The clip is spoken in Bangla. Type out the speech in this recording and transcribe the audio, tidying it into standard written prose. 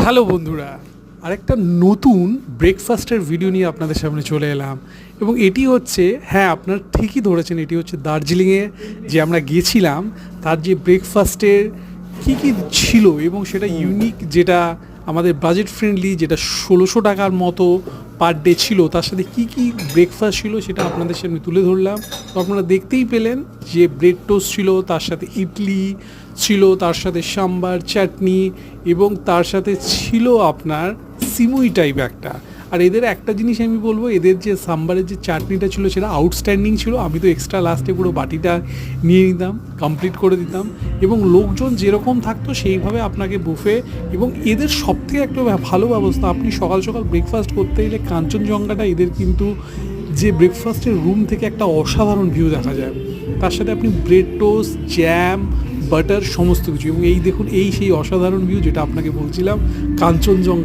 হ্যালো বন্ধুরা, আরেকটা নতুন ব্রেকফাস্টের ভিডিও নিয়ে আপনাদের সামনে চলে এলাম। এবং এটি হচ্ছে, হ্যাঁ আপনার ঠিকই ধরেছেন, এটি হচ্ছে দার্জিলিংয়ে যে আমরা গিয়েছিলাম তার যে ব্রেকফাস্টের কী কী ছিল এবং সেটা ইউনিক, যেটা আমাদের বাজেট ফ্রেন্ডলি, যেটা 1600 টাকার মতো পার ডে ছিল, তার সাথে কী কী ব্রেকফাস্ট ছিল সেটা আপনাদের সামনে তুলে ধরলাম। তো আপনারা দেখতেই পেলেন যে ব্রেড টোস্ট ছিল, তার সাথে ইডলি ছিল, তার সাথে সাম্বার চাটনি, এবং তার সাথে ছিল আপনার সিমুই টাইপ একটা। আর এদের একটা জিনিস আমি বলবো, এদের যে সাম্বারের যে চাটনিটা ছিল সেটা আউটস্ট্যান্ডিং ছিল। আমি তো এক্সট্রা লাস্টে পুরো বাটিটা নিয়ে নিতাম, কমপ্লিট করে দিতাম। এবং লোকজন যেরকম থাকতো সেইভাবে আপনাকে বুফে, এবং এদের সবথেকে একটা ভালো ব্যবস্থা, আপনি সকাল সকাল ব্রেকফাস্ট করতে গেলে কাঞ্চনজঙ্ঘাটা এদের কিন্তু যে ব্রেকফাস্টের রুম থেকে একটা অসাধারণ ভিউ দেখা যায়। তার সাথে আপনি ব্রেড টোস্ট, জ্যাম, বাটার সমস্ত কিছু, এবং এই দেখুন এই সেই অসাধারণ ভিউ যেটা আপনাকে বলছিলাম কাঞ্চনজঙ্ঘা